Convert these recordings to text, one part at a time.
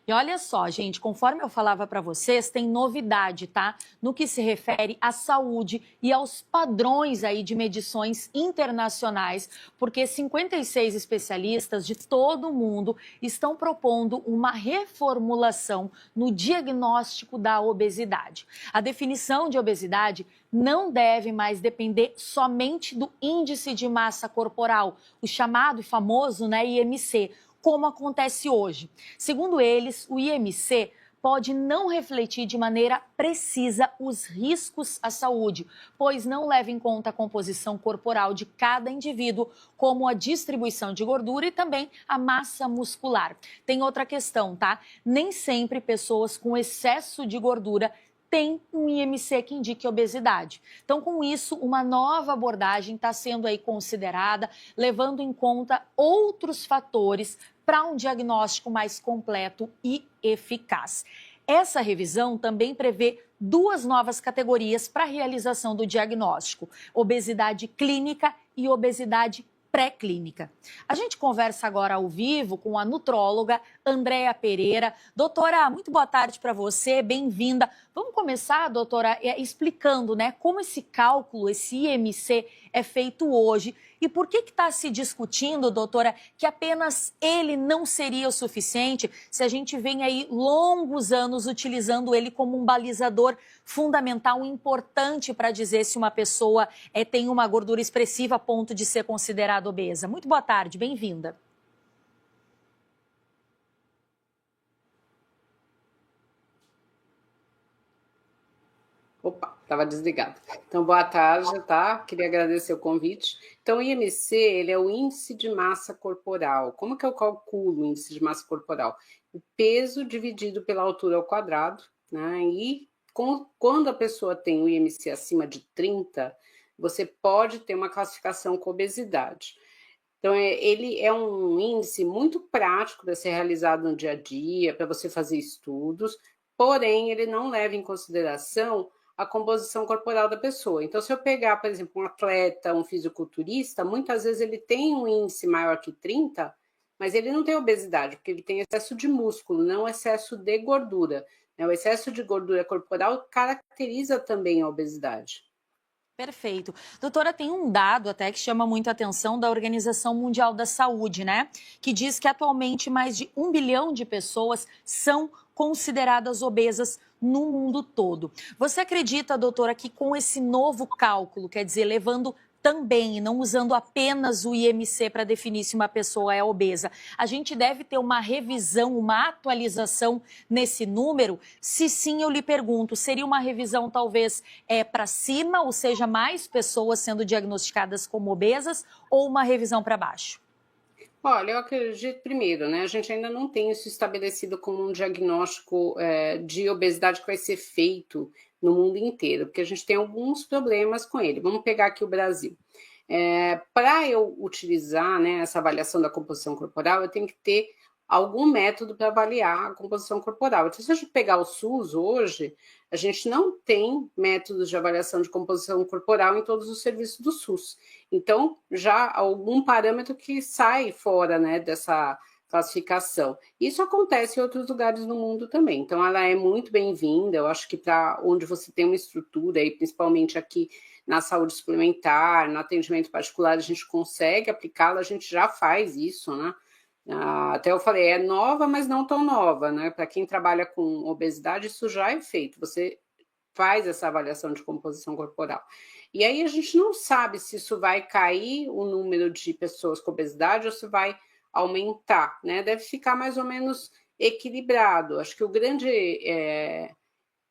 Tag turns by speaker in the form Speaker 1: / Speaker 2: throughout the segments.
Speaker 1: E olha só, gente, conforme eu falava para vocês, tem novidade, tá? No que se refere à saúde e aos padrões aí de medições internacionais, porque 56 especialistas de todo o mundo estão propondo uma reformulação no diagnóstico da obesidade. A definição de obesidade não deve mais depender somente do índice de massa corporal, o chamado e famoso, né, IMC, como acontece hoje. Segundo eles, o IMC pode não refletir de maneira precisa os riscos à saúde, pois não leva em conta a composição corporal de cada indivíduo, como a distribuição de gordura e também a massa muscular. Tem outra questão, tá? Nem sempre pessoas com excesso de gordura tem um IMC que indique obesidade. Então, com isso, uma nova abordagem está sendo aí considerada, levando em conta outros fatores para um diagnóstico mais completo e eficaz. Essa revisão também prevê duas novas categorias para a realização do diagnóstico: obesidade clínica e obesidade pré-clínica. A gente conversa agora ao vivo com a nutróloga Andréa Pereira. Doutora, muito boa tarde para você, bem-vinda. Vamos começar, doutora, explicando, né, como esse cálculo, esse IMC é feito hoje e por que está se discutindo, doutora, que apenas ele não seria o suficiente se a gente vem aí longos anos utilizando ele como um balizador fundamental, importante para dizer se uma pessoa tem uma gordura expressiva a ponto de ser considerada obesa. Muito boa tarde, bem-vinda.
Speaker 2: Opa, estava desligado. Então, boa tarde, tá? Queria agradecer o convite. Então, o IMC, ele é o índice de massa corporal. Como que eu calculo o índice de massa corporal? O peso dividido pela altura ao quadrado, né? E quando a pessoa tem o IMC acima de 30, você pode ter uma classificação com obesidade. Então, ele é um índice muito prático para ser realizado no dia a dia, para você fazer estudos, porém, ele não leva em consideração a composição corporal da pessoa. Então, se eu pegar, por exemplo, um atleta, um fisiculturista, muitas vezes ele tem um índice maior que 30, mas ele não tem obesidade, porque ele tem excesso de músculo, não excesso de gordura. O excesso de gordura corporal caracteriza também a obesidade.
Speaker 1: Perfeito. Doutora, tem um dado até que chama muito a atenção da Organização Mundial da Saúde, né? Que diz que atualmente mais de 1 bilhão de pessoas são consideradas obesas no mundo todo. Você acredita, doutora, que com esse novo cálculo, quer dizer, levando também, e não usando apenas o IMC para definir se uma pessoa é obesa, a gente deve ter uma revisão, uma atualização nesse número? Se sim, eu lhe pergunto, seria uma revisão talvez para cima, ou seja, mais pessoas sendo diagnosticadas como obesas, ou uma revisão para baixo?
Speaker 2: Olha, eu acredito, primeiro, né, a gente ainda não tem isso estabelecido como um diagnóstico de obesidade que vai ser feito no mundo inteiro, porque a gente tem alguns problemas com ele. Vamos pegar aqui o Brasil. Para eu utilizar, né, essa avaliação da composição corporal, eu tenho que ter algum método para avaliar a composição corporal. Então, se a gente pegar o SUS hoje, a gente não tem métodos de avaliação de composição corporal em todos os serviços do SUS. Então, já há algum parâmetro que sai fora, né, dessa classificação. Isso acontece em outros lugares do mundo também. Então, ela é muito bem-vinda. Eu acho que para onde você tem uma estrutura, e principalmente aqui na saúde suplementar, no atendimento particular, a gente consegue aplicá-la, a gente já faz isso, né? Até eu falei, é nova, mas não tão nova, né? Para quem trabalha com obesidade, isso já é feito. Você faz essa avaliação de composição corporal. E aí a gente não sabe se isso vai cair o número de pessoas com obesidade ou se vai aumentar, né? Deve ficar mais ou menos equilibrado. Acho que o grande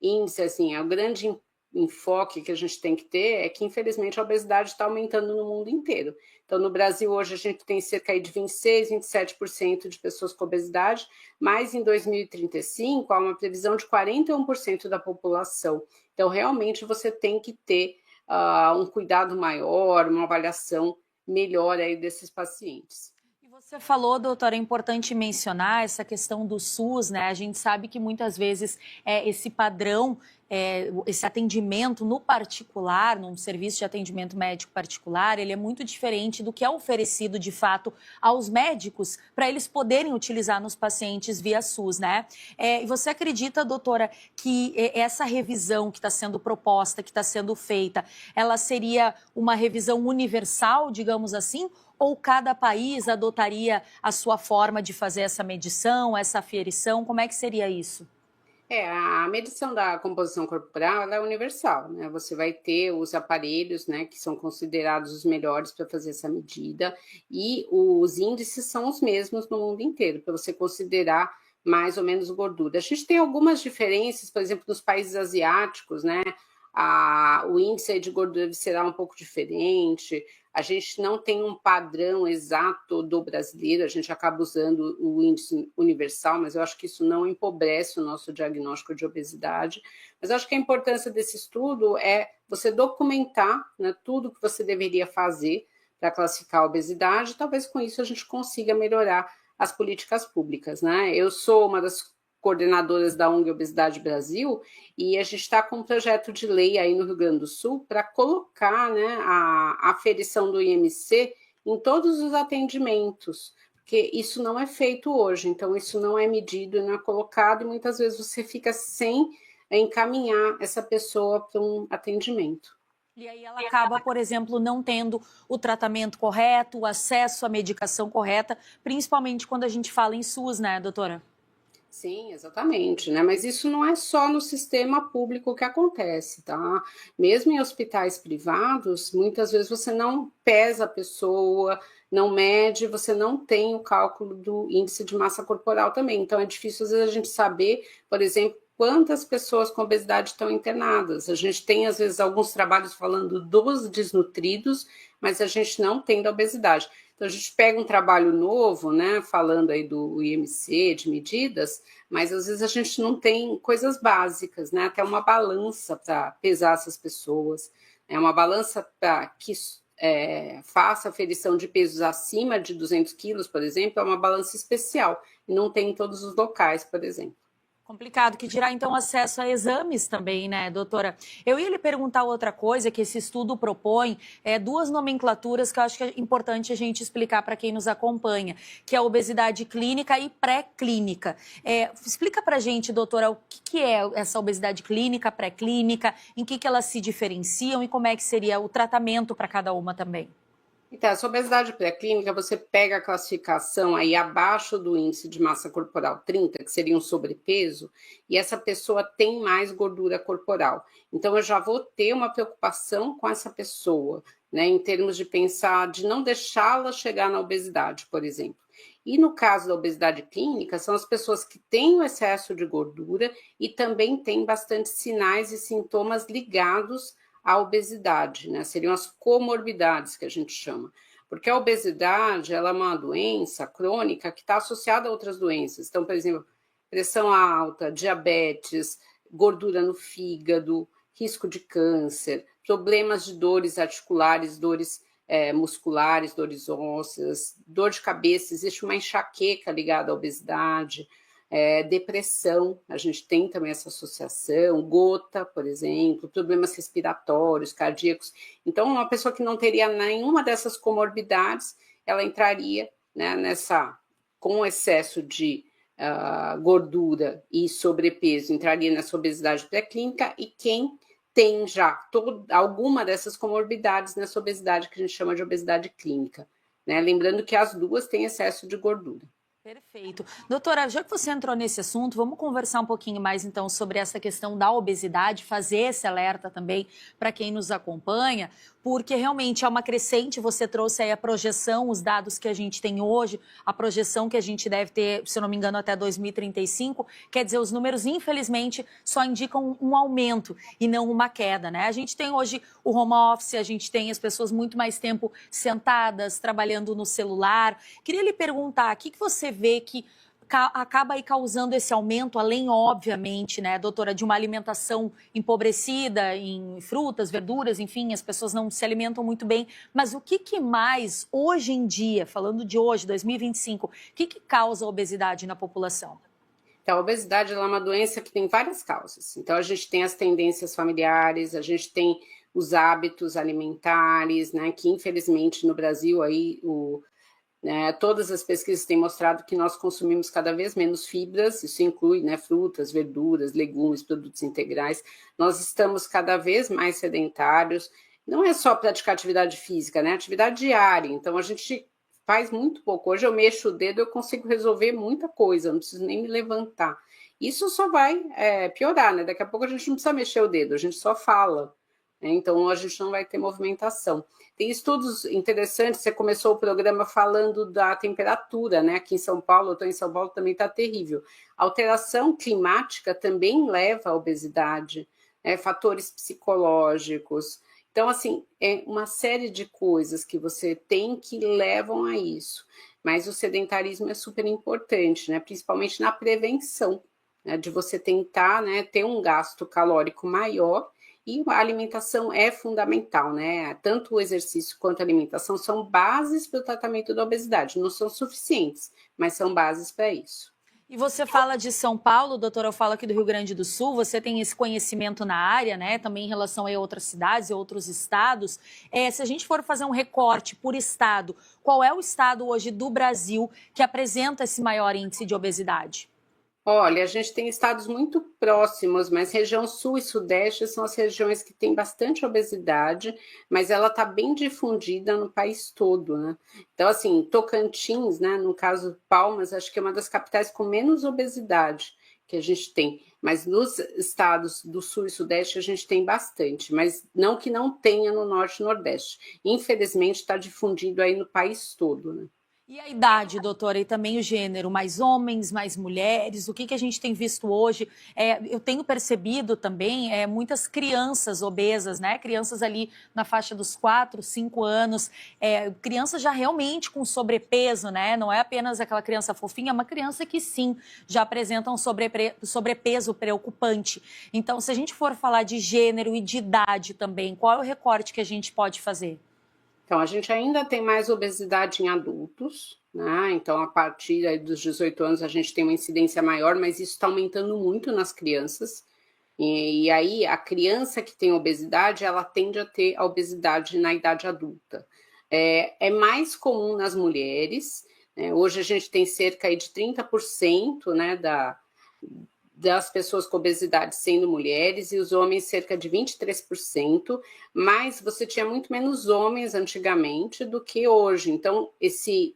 Speaker 2: índice, assim, o grande enfoque que a gente tem que ter é que, infelizmente, a obesidade está aumentando no mundo inteiro. Então, no Brasil, hoje, a gente tem cerca de 26%, 27% de pessoas com obesidade, mas em 2035 há uma previsão de 41% da população. Então, realmente, você tem que ter um cuidado maior, uma avaliação melhor aí desses pacientes.
Speaker 1: Você falou, doutora, é importante mencionar essa questão do SUS, né? A gente sabe que muitas vezes esse padrão esse atendimento no particular, num serviço de atendimento médico particular, ele é muito diferente do que é oferecido de fato aos médicos para eles poderem utilizar nos pacientes via SUS, né? E você acredita, doutora, que essa revisão que está sendo proposta, que está sendo feita, ela seria uma revisão universal, digamos assim, ou cada país adotaria a sua forma de fazer essa medição, essa aferição? Como é que seria isso?
Speaker 2: A medição da composição corporal ela é universal, né? Você vai ter os aparelhos, né, que são considerados os melhores para fazer essa medida, e os índices são os mesmos no mundo inteiro, para você considerar mais ou menos gordura. A gente tem algumas diferenças, por exemplo, nos países asiáticos, né? O índice de gordura será um pouco diferente. A gente não tem um padrão exato do brasileiro, a gente acaba usando o índice universal, mas eu acho que isso não empobrece o nosso diagnóstico de obesidade. Mas eu acho que a importância desse estudo é você documentar, né, tudo que você deveria fazer para classificar a obesidade, talvez com isso a gente consiga melhorar as políticas públicas, né? Eu sou uma das coordenadoras da ONG Obesidade Brasil, e a gente está com um projeto de lei aí no Rio Grande do Sul para colocar, né, a aferição do IMC em todos os atendimentos, porque isso não é feito hoje, então isso não é medido, não é colocado, e muitas vezes você fica sem encaminhar essa pessoa para um atendimento.
Speaker 1: E aí ela acaba, por exemplo, não tendo o tratamento correto, o acesso à medicação correta, principalmente quando a gente fala em SUS, né, doutora?
Speaker 2: Sim, exatamente, né? Mas isso não é só no sistema público que acontece, tá? Mesmo em hospitais privados, muitas vezes você não pesa a pessoa, não mede, você não tem o cálculo do índice de massa corporal também. Então é difícil às vezes a gente saber, por exemplo, quantas pessoas com obesidade estão internadas. A gente tem às vezes alguns trabalhos falando dos desnutridos, mas a gente não tem da obesidade. Então, a gente pega um trabalho novo, né, falando aí do IMC, de medidas, mas às vezes a gente não tem coisas básicas, né, até uma balança para pesar essas pessoas, uma balança para que faça aferição de pesos acima de 200 quilos, por exemplo, é uma balança especial, e não tem em todos os locais, por exemplo.
Speaker 1: Complicado, que dirá então acesso a exames também, né, doutora? Eu ia lhe perguntar outra coisa que esse estudo propõe, duas nomenclaturas que eu acho que é importante a gente explicar para quem nos acompanha, que é a obesidade clínica e pré-clínica. Explica para a gente, doutora, o que é essa obesidade clínica, pré-clínica, em que elas se diferenciam e como é que seria o tratamento para cada uma também?
Speaker 2: Então, essa obesidade pré-clínica, você pega a classificação aí abaixo do índice de massa corporal 30, que seria um sobrepeso, e essa pessoa tem mais gordura corporal. Então, eu já vou ter uma preocupação com essa pessoa, né, em termos de pensar, de não deixá-la chegar na obesidade, por exemplo. E no caso da obesidade clínica, são as pessoas que têm o excesso de gordura e também têm bastante sinais e sintomas ligados a obesidade, né? Seriam as comorbidades que a gente chama. Porque a obesidade, ela é uma doença crônica que está associada a outras doenças. Então, por exemplo, pressão alta, diabetes, gordura no fígado, risco de câncer, problemas de dores articulares, dores musculares, dores ósseas, dor de cabeça, existe uma enxaqueca ligada à obesidade, depressão, a gente tem também essa associação, gota, por exemplo, problemas respiratórios, cardíacos. Então, uma pessoa que não teria nenhuma dessas comorbidades, ela entraria, né, com excesso de gordura e sobrepeso, entraria nessa obesidade pré-clínica, e quem tem já alguma dessas comorbidades nessa obesidade que a gente chama de obesidade clínica, né? Lembrando que as duas têm excesso de gordura.
Speaker 1: Perfeito. Doutora, já que você entrou nesse assunto, vamos conversar um pouquinho mais então sobre essa questão da obesidade, fazer esse alerta também para quem nos acompanha, porque realmente é uma crescente, você trouxe aí a projeção, os dados que a gente tem hoje, a projeção que a gente deve ter, se eu não me engano, até 2035, quer dizer, os números, infelizmente, só indicam um aumento e não uma queda, né? A gente tem hoje o home office, a gente tem as pessoas muito mais tempo sentadas, trabalhando no celular. Queria lhe perguntar, o que você vê que acaba aí causando esse aumento, além, obviamente, né, doutora, de uma alimentação empobrecida em frutas, verduras, enfim, as pessoas não se alimentam muito bem, mas o que mais, hoje em dia, falando de hoje, 2025, o que causa obesidade na população?
Speaker 2: Então, a obesidade ela é uma doença que tem várias causas. Então, a gente tem as tendências familiares, a gente tem os hábitos alimentares, né, que infelizmente no Brasil aí todas as pesquisas têm mostrado que nós consumimos cada vez menos fibras, isso inclui, né, frutas, verduras, legumes, produtos integrais. Nós estamos cada vez mais sedentários. Não é só praticar atividade física, né? Atividade diária. Então a gente faz muito pouco. Hoje eu mexo o dedo, eu consigo resolver muita coisa, não preciso nem me levantar. Isso só vai piorar, né? Daqui a pouco a gente não precisa mexer o dedo, a gente só fala, né? Então a gente não vai ter movimentação. Tem estudos interessantes, você começou o programa falando da temperatura, né? Aqui em São Paulo, eu estou em São Paulo, também está terrível. A alteração climática também leva à obesidade, né? Fatores psicológicos. Então, assim, é uma série de coisas que você tem que levam a isso. Mas o sedentarismo é super importante, né? Principalmente na prevenção, né? De você tentar, né, ter um gasto calórico maior. E a alimentação é fundamental, né? Tanto o exercício quanto a alimentação são bases para o tratamento da obesidade. Não são suficientes, mas são bases para isso.
Speaker 1: E você fala de São Paulo, doutora, eu falo aqui do Rio Grande do Sul, você tem esse conhecimento na área, né? Também em relação a outras cidades e outros estados. Se a gente for fazer um recorte por estado, qual é o estado hoje do Brasil que apresenta esse maior índice de obesidade?
Speaker 2: Olha, a gente tem estados muito próximos, mas região sul e sudeste são as regiões que têm bastante obesidade, mas ela está bem difundida no país todo, né? Então, assim, Tocantins, né, no caso Palmas, acho que é uma das capitais com menos obesidade que a gente tem, mas nos estados do sul e sudeste a gente tem bastante, mas não que não tenha no norte e nordeste. Infelizmente está difundido aí no país todo, né?
Speaker 1: E a idade, doutora, e também o gênero, mais homens, mais mulheres, o que a gente tem visto hoje? Eu tenho percebido também muitas crianças obesas, né? Crianças ali na faixa dos 4, 5 anos, crianças já realmente com sobrepeso, né? Não é apenas aquela criança fofinha, é uma criança que sim, já apresenta um sobrepeso preocupante. Então, se a gente for falar de gênero e de idade também, qual é o recorte que a gente pode fazer?
Speaker 2: Então, a gente ainda tem mais obesidade em adultos, né? Então, a partir aí dos 18 anos, a gente tem uma incidência maior, mas isso está aumentando muito nas crianças. E aí, a criança que tem obesidade, ela tende a ter a obesidade na idade adulta. É mais comum nas mulheres, né? Hoje a gente tem cerca aí de 30%, né, das pessoas com obesidade sendo mulheres e os homens cerca de 23%, mas você tinha muito menos homens antigamente do que hoje. Então, esse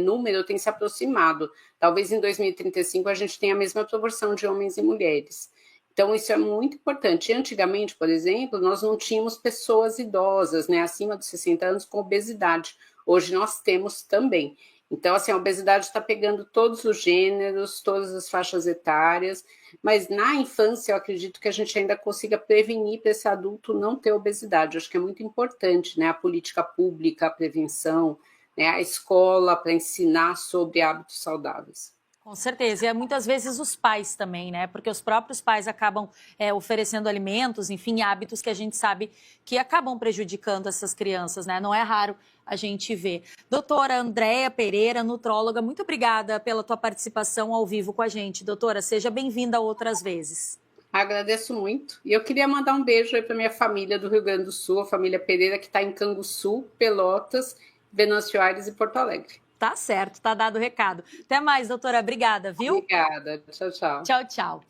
Speaker 2: número tem se aproximado. Talvez em 2035 a gente tenha a mesma proporção de homens e mulheres. Então, isso é muito importante. Antigamente, por exemplo, nós não tínhamos pessoas idosas, né, acima de 60 anos com obesidade. Hoje nós temos também. Então, assim, a obesidade está pegando todos os gêneros, todas as faixas etárias, mas na infância eu acredito que a gente ainda consiga prevenir para esse adulto não ter obesidade. Eu acho que é muito importante, né? A política pública, a prevenção, né? A escola para ensinar sobre hábitos saudáveis.
Speaker 1: Com certeza, e muitas vezes os pais também, né? Porque os próprios pais acabam oferecendo alimentos, enfim, hábitos que a gente sabe que acabam prejudicando essas crianças, né? Não é raro a gente ver. Doutora Andréa Pereira, nutróloga, muito obrigada pela tua participação ao vivo com a gente. Doutora, seja bem-vinda outras vezes.
Speaker 2: Agradeço muito. E eu queria mandar um beijo aí para minha família do Rio Grande do Sul, a família Pereira, que está em Canguçu, Pelotas, Venâncio Aires e Porto Alegre.
Speaker 1: Tá certo, tá dado o recado. Até mais, doutora. Obrigada, viu?
Speaker 2: Obrigada. Tchau, tchau.
Speaker 1: Tchau, tchau.